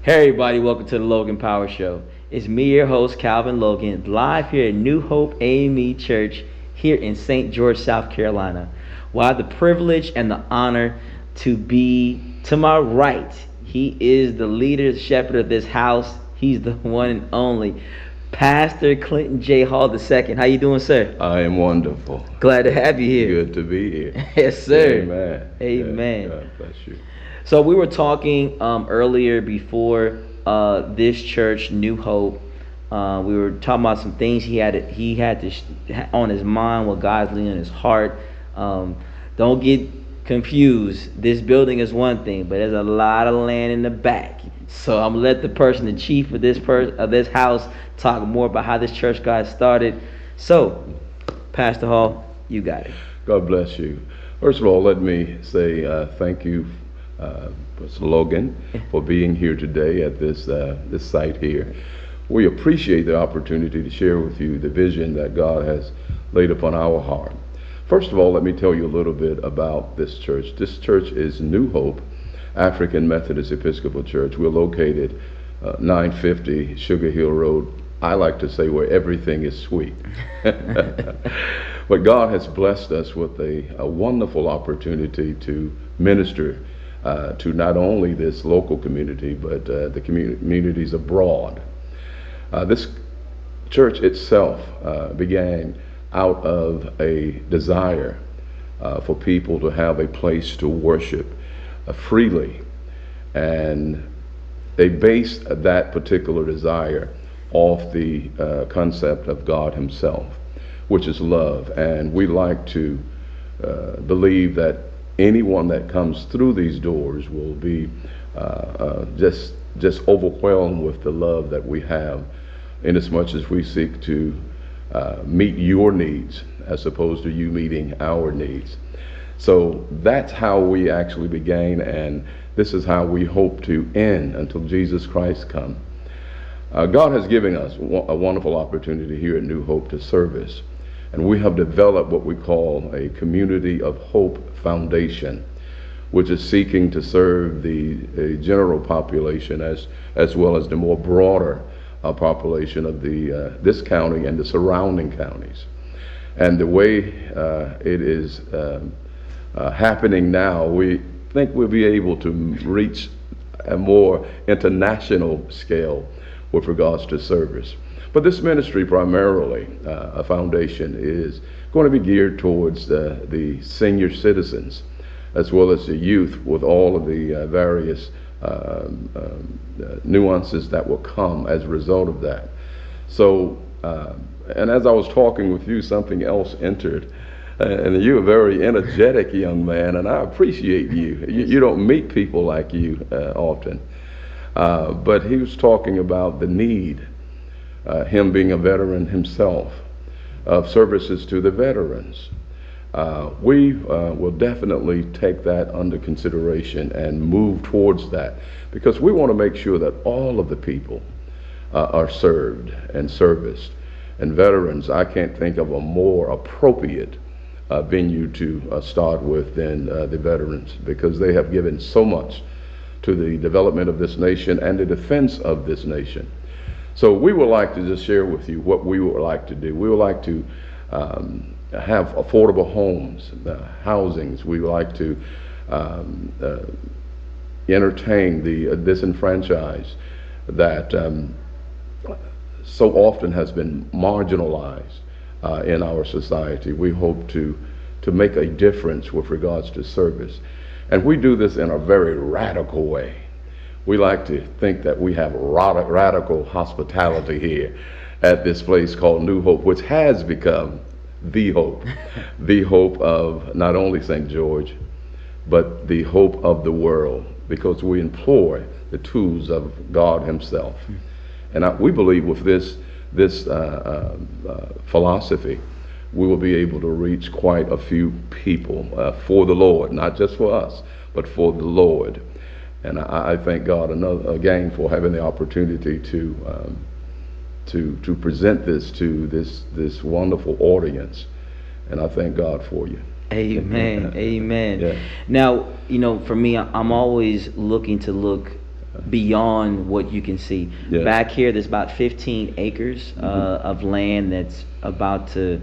Hey everybody, welcome to the Logan Power Show. It's me, your host, Calvin Logan, live here at New Hope AME Church here in St. George, South Carolina. Well, I have the privilege and the honor to be to my right. He is the leader, shepherd of this house. He's the one and only Pastor Clinton J. Hall II. How you doing, sir? I am wonderful. Glad to have you here. Good to be here. Yes, sir. Amen. Amen. God bless you. So we were talking earlier before this church, New Hope. We were talking about some things he had on his mind, what God's leading in his heart. Don't get confused. This building is one thing, but there's a lot of land in the back. So I'm gonna let the chief of this house, talk more about how this church got started. So, Pastor Hall, you got it. God bless you. First of all, let me say thank you, Mr. Logan, for being here today at this site here. We appreciate the opportunity to share with you the vision that God has laid upon our heart. First of all, let me tell you a little bit about this church. This church is New Hope African Methodist Episcopal Church. We're located 950 Sugar Hill Road. I like to say where everything is sweet. But God has blessed us with a wonderful opportunity to minister to not only this local community, but the communities abroad. This church itself began out of a desire for people to have a place to worship freely. And they based that particular desire off the concept of God himself, which is love. And we like to believe that anyone that comes through these doors will be just overwhelmed with the love that we have, inasmuch as we seek to meet your needs as opposed to you meeting our needs. So that's how we actually began, and this is how we hope to end until Jesus Christ comes. God has given us a wonderful opportunity here at New Hope to service, and we have developed what we call a Community of Hope Foundation, which is seeking to serve the general population as well as the more broader population of this county and the surrounding counties. And the way it is happening now, we think we'll be able to reach a more international scale with regards to service. But this ministry, primarily a foundation, is going to be geared towards the senior citizens as well as the youth, with all of the various nuances that will come as a result of that. So, and as I was talking with you, something else entered. And you're a very energetic young man, and I appreciate you. You don't meet people like you often. But he was talking about the need, him being a veteran himself, of services to the veterans. We will definitely take that under consideration and move towards that, because we want to make sure that all of the people are served and serviced. And veterans, I can't think of a more appropriate venue to start with than the veterans, because they have given so much to the development of this nation and the defense of this nation. So we would like to just share with you what we would like to do. We would like to have affordable homes, housings. We would like to entertain the disenfranchised that so often has been marginalized in our society. We hope to make a difference with regards to service. And we do this in a very radical way. We like to think that we have radical hospitality here at this place called New Hope, which has become the hope, the hope of not only St. George, but the hope of the world, because we employ the tools of God himself. And we believe with this philosophy, we will be able to reach quite a few people for the Lord, not just for us, but for the Lord. And I thank God again for having the opportunity to present this to this wonderful audience. And I thank God for you. Amen. Amen. Yeah. Now, for me, I'm always looking to look beyond what you can see. Yes. Back here, there's about 15 acres of land that's about to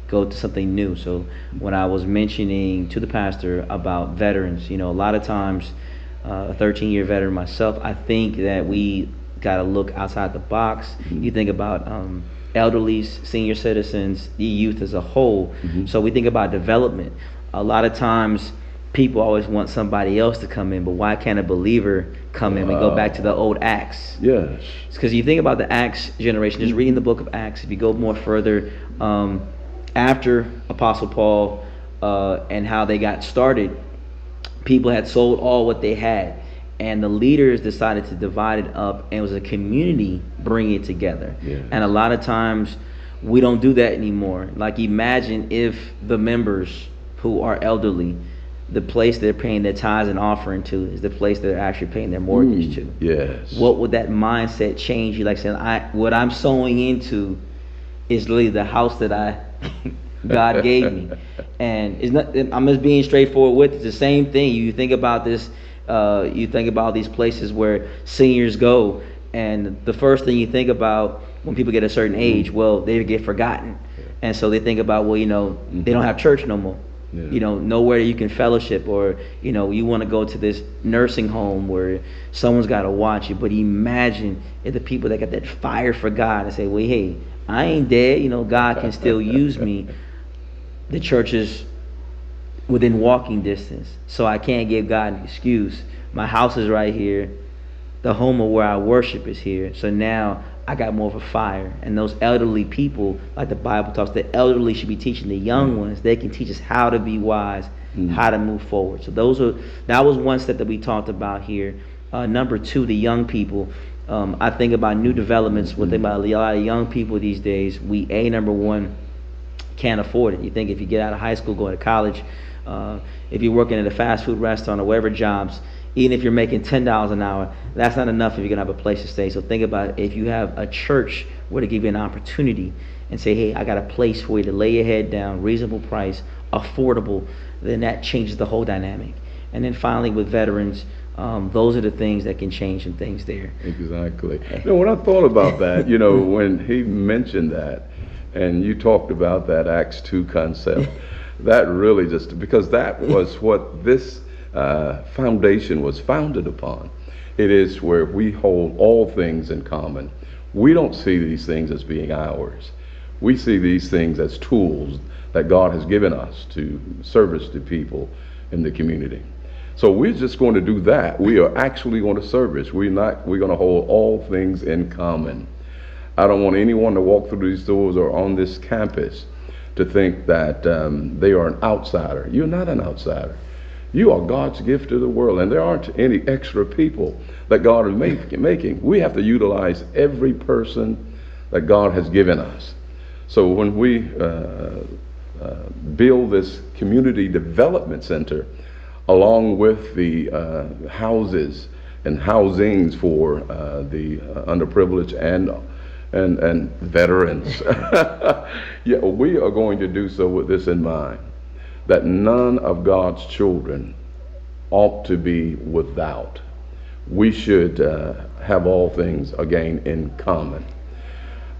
go to something new. So when I was mentioning to the pastor about veterans, a lot of times, a 13-year veteran myself, I think that we got to look outside the box. You think about elderlies, senior citizens, the youth as a whole. So we think about development. A lot of times people always want somebody else to come in, but why can't a believer come in? We go back to the old Acts. Yes. It's because you think about the Acts generation, just reading the book of Acts, if you go more further, after Apostle Paul and how they got started, people had sold all what they had, and the leaders decided to divide it up, and it was a community bringing it together. Yeah. And a lot of times we don't do that anymore. Like, imagine if the members who are elderly, the place they're paying their tithes and offering to is the place they're actually paying their mortgage to. Yes. What would that mindset change you? Like saying, what I'm sowing into is really the house that God gave me. And it's not, I'm just being straightforward with it. It's the same thing. You think about this, you think about these places where seniors go, and the first thing you think about when people get a certain age, well, they get forgotten. And so they think about, well, they don't have church no more. Yeah. Nowhere you can fellowship, or you want to go to this nursing home where someone's got to watch you. But imagine if the people that got that fire for God and say, well, hey, I ain't dead, God can still use me. The church is within walking distance, so I can't give God an excuse. My house is right here, the home of where I worship is here, so now I got more of a fire. And those elderly people, like the Bible talks, the elderly should be teaching the young ones. They can teach us how to be wise, how to move forward. So that was one step that we talked about here. Number two, the young people. I think about new developments. What think about a lot of young people these days. Number one, can't afford it. You think if you get out of high school, go to college, if you're working at a fast food restaurant or whatever jobs, even if you're making $10 an hour, that's not enough if you're going to have a place to stay. So think about if you have a church where to give you an opportunity and say, hey, I got a place for you to lay your head down, reasonable price, affordable, then that changes the whole dynamic. And then finally with veterans, those are the things that can change some things there. Exactly. When I thought about that, when he mentioned that, and you talked about that Acts 2 concept, that really because that was what this foundation was founded upon. It is where we hold all things in common. We don't see these things as being ours. We see these things as tools that God has given us to service the people in the community. So we're just going to do that. We are actually going to service. We're going to hold all things in common. I don't want anyone to walk through these doors or on this campus to think that they are an outsider. You're not an outsider. You are God's gift to the world, and there aren't any extra people that God is making. We have to utilize every person that God has given us. So when we build this community development center, along with the houses and housings for the underprivileged and veterans, yeah, we are going to do so with this in mind, that none of God's children ought to be without. We should have all things, again, in common.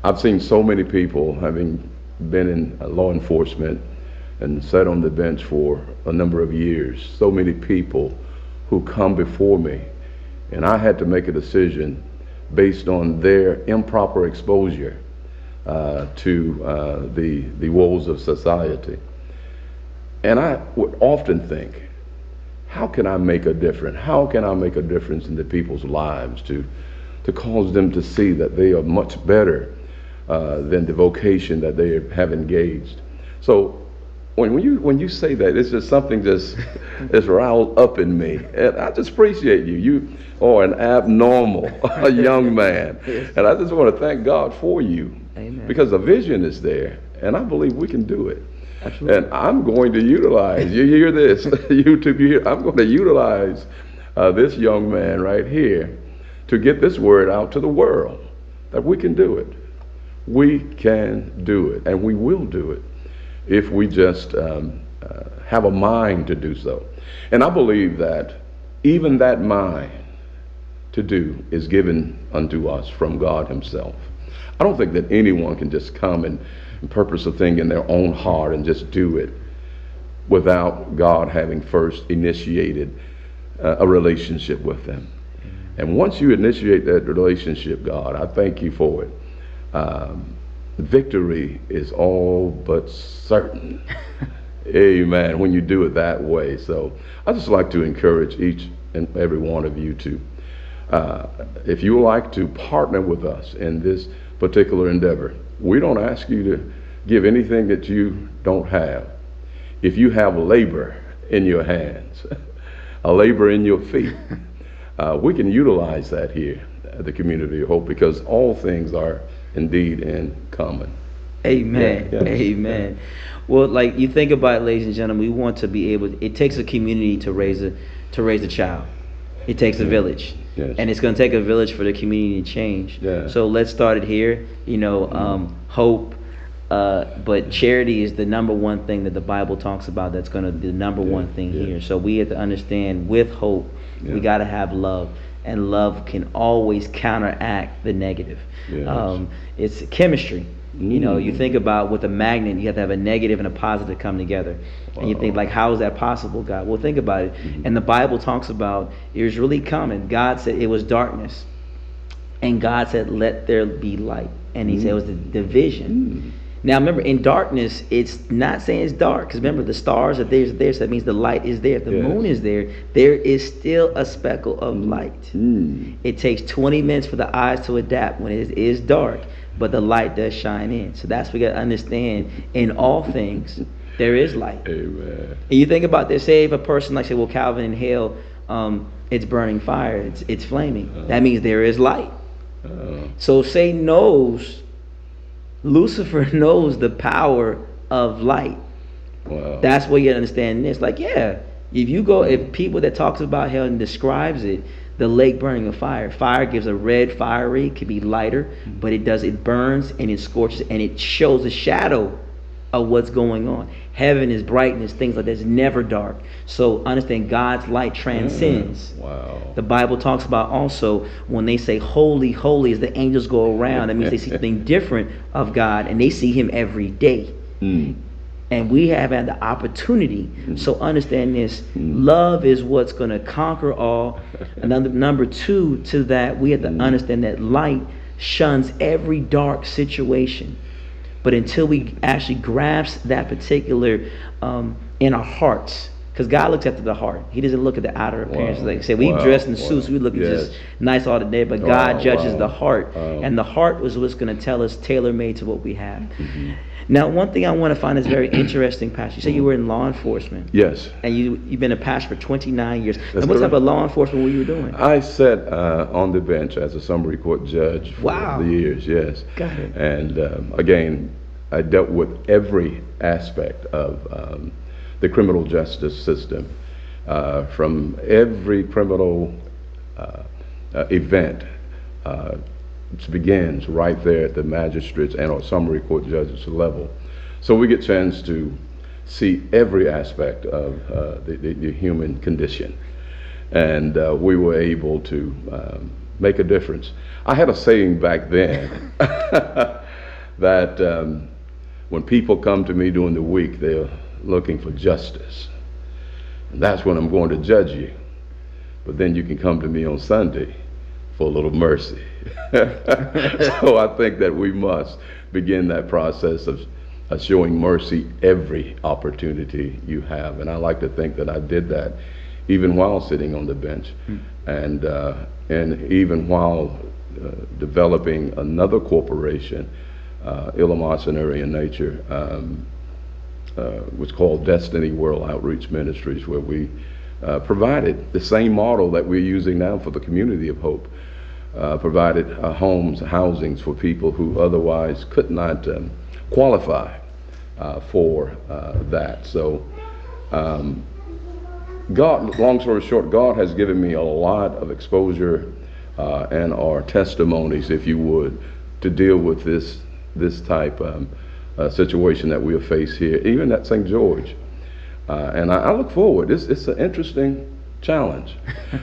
I've seen so many people, having been in law enforcement and sat on the bench for a number of years, so many people who come before me, and I had to make a decision based on their improper exposure to the woes of society. And I would often think, how can I make a difference? How can I make a difference in the people's lives to cause them to see that they are much better than the vocation that they have engaged? So when you say that, it's just something just is riled up in me. And I just appreciate you. You are an abnormal a young man. And I just want to thank God for you. Amen. Because the vision is there, and I believe we can do it. Absolutely. And I'm going to utilize, you hear this, I'm going to utilize this young man right here to get this word out to the world, that we can do it. We can do it, and we will do it if we just have a mind to do so. And I believe that even that mind to do is given unto us from God himself. I don't think that anyone can just come and purpose a thing in their own heart and just do it without God having first initiated a relationship with them. And once you initiate that relationship, God, I thank you for it. Victory is all but certain. Amen. When you do it that way. So I just like to encourage each and every one of you to, if you would like to partner with us in this particular endeavor, we don't ask you to give anything that you don't have. If you have labor in your hands, a labor in your feet, we can utilize that here at the Community of Hope, because all things are indeed in common. Amen. Yeah, yeah, Amen. yeah. Well, like you think about it, ladies and gentlemen, we want to be able. It takes a community to raise a child. It takes a village, Yes. and it's going to take a village for the community to change. Yeah. So let's start it here. Hope. But charity is the number one thing that the Bible talks about. That's going to be the number one thing here. So we have to understand, with hope, we got to have love, and love can always counteract the negative. Yes. It's chemistry. You think about with a magnet, you have to have a negative and a positive come together. Wow. And you think, like, how is that possible, God? Well, think about it. And the Bible talks about it was really common. God said it was darkness, and God said, let there be light. And he said it was the division. Now remember, in darkness, it's not saying it's dark, because remember, the stars are there, so that means the light is there. If the moon is there, there is still a speckle of light. It takes 20 minutes for the eyes to adapt when it is dark, but the light does shine in. So that's what we got to understand. In all things, there is light. Amen. And you think about this, say if a person, like, say, well, Calvin, in hell, it's burning fire, it's flaming. That means there is light. So Satan knows, Lucifer knows the power of light. Wow. That's what you understand this. Like, if you go, if people that talks about hell and describes it, the lake burning of fire. Fire gives a red fiery, it could be lighter, but it burns and it scorches and it shows a shadow of what's going on. Heaven is brightness, things like that. It's never dark. So understand, God's light transcends. Wow. The Bible talks about also when they say holy, holy, as the angels go around, that means they see something different of God, and they see him every day. And we have had the opportunity. So understand this. Love is what's going to conquer all. Another number two to that, we have to understand that light shuns every dark situation. But until we actually grasp that particular in our hearts, because God looks after the heart. He doesn't look at the outer appearance. Like I said, we dress in suits, we look just nice all the day, but God judges the heart. And the heart was what's going to tell us, tailor-made to what we have. Now, one thing I want to find is very interesting, Pastor. You said you were in law enforcement. Yes. And you've been a pastor for 29 years. That's And what type of law enforcement were you doing? I sat on the bench as a summary court judge for the years, yes. Got it. And again, I dealt with every aspect of the criminal justice system, from every criminal event. It begins right there at the magistrates and or summary court judges level. So we get a chance to see every aspect of the human condition. And we were able to make a difference. I had a saying back then that when people come to me during the week, they're looking for justice. And that's when I'm going to judge you. But then you can come to me on Sunday for a little mercy. So I think that we must begin that process of showing mercy every opportunity you have. And I like to think that I did that even while sitting on the bench, and even while developing another corporation, ill-mercenary in nature, was called Destiny World Outreach Ministries, where we provided the same model that we're using now for the Community of Hope. Provided homes, housings for people who otherwise could not qualify for that. So God, long story short, God has given me a lot of exposure and our testimonies, if you would, to deal with this type situation that we'll face here, even at St. George. And I look forward. It's an interesting challenge.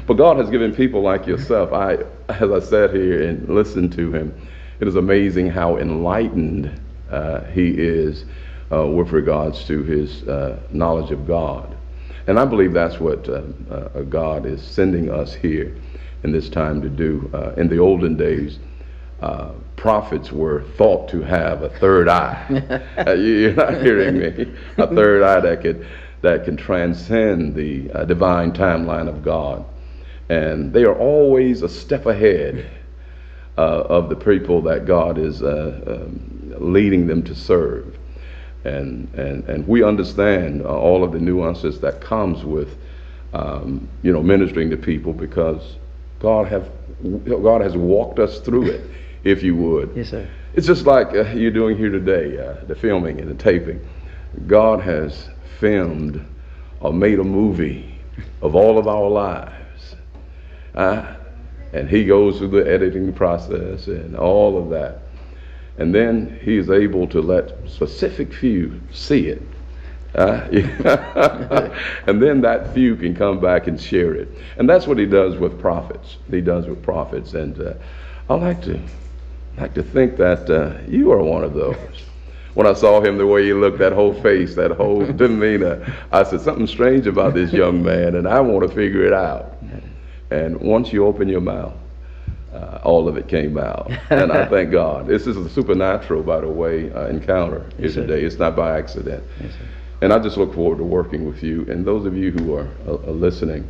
But God has given people like yourself. As I sat here and listened to him, it is amazing how enlightened he is with regards to his knowledge of God. And I believe that's what God is sending us here in this time to do. In the olden days, prophets were thought to have a third eye. You're not hearing me. A third eye that can transcend the divine timeline of God. And they are always a step ahead of the people that God is leading them to serve. And we understand all of the nuances that comes with ministering to people, because God has walked us through it, if you would. Yes, sir. It's just like you're doing here today, the filming and the taping. God has filmed or made a movie of all of our lives. And he goes through the editing process and all of that. And then he is able to let specific few see it. And then that few can come back and share it. And that's what he does with prophets. He does with prophets. And I like to think that you are one of those. When I saw him, the way he looked, that whole face, that whole demeanor, I said, something strange about this young man, and I want to figure it out. And once you open your mouth, all of it came out. And I thank God. This is a supernatural, by the way, encounter here today. It's not by accident. Yes, and I just look forward to working with you. And those of you who are listening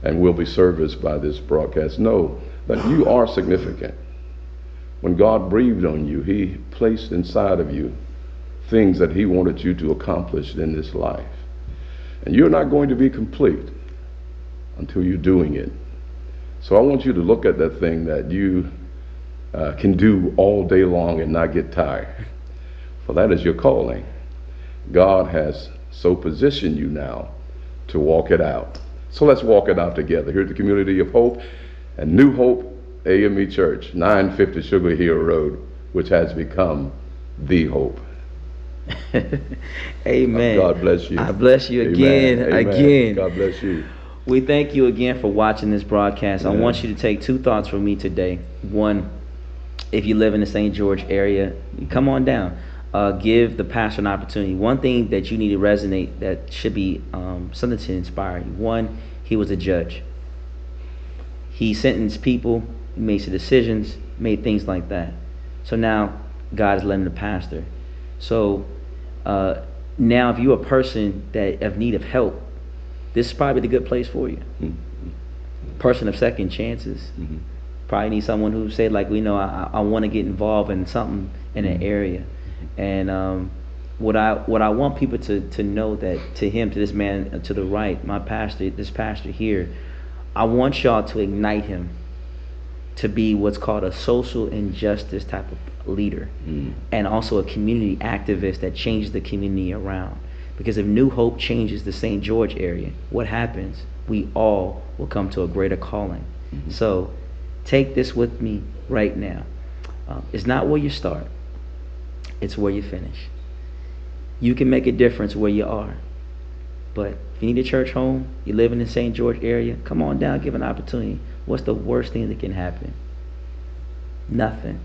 and will be serviced by this broadcast, know that you are significant. When God breathed on you, he placed inside of you things that he wanted you to accomplish in this life. And you're not going to be complete until you're doing it. So I want you to look at that thing that you can do all day long and not get tired. For that is your calling. God has so positioned you now to walk it out. So let's walk it out together. Here at the community of Hope and New Hope AME Church, 950 Sugar Hill Road, which has become the Hope. Amen. God bless you. I bless you again. Amen. Again. God bless you. We thank you again for watching this broadcast. I want you to take two thoughts from me today. One, if you live in the St. George area, come on down. Give the pastor an opportunity. One thing that you need to resonate, that should be something to inspire you. One, he was a judge. He sentenced people, he made some decisions, made things like that. So now God is letting the pastor. So now if you're a person that have need of help, this is probably the good place for you. Mm-hmm. Person of second chances. Mm-hmm. Probably need someone who say, like, I want to get involved in something in an area. And what I want people to know, that to him, to this man to the right, my pastor, this pastor here, I want y'all to ignite him to be what's called a social injustice type of leader, and also a community activist that changes the community around. Because if New Hope changes the St. George area, what happens? We all will come to a greater calling. Mm-hmm. So take this with me right now. It's not where you start, it's where you finish. You can make a difference where you are. But if you need a church home, you live in the St. George area, come on down, give an opportunity. What's the worst thing that can happen? Nothing.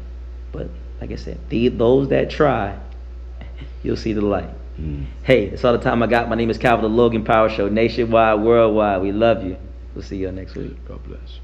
But like I said, those that try, you'll see the light. Hey, that's all the time I got. My name is Calvin, the Logan Power Show, nationwide, worldwide. We love you. We'll see you next week. God bless.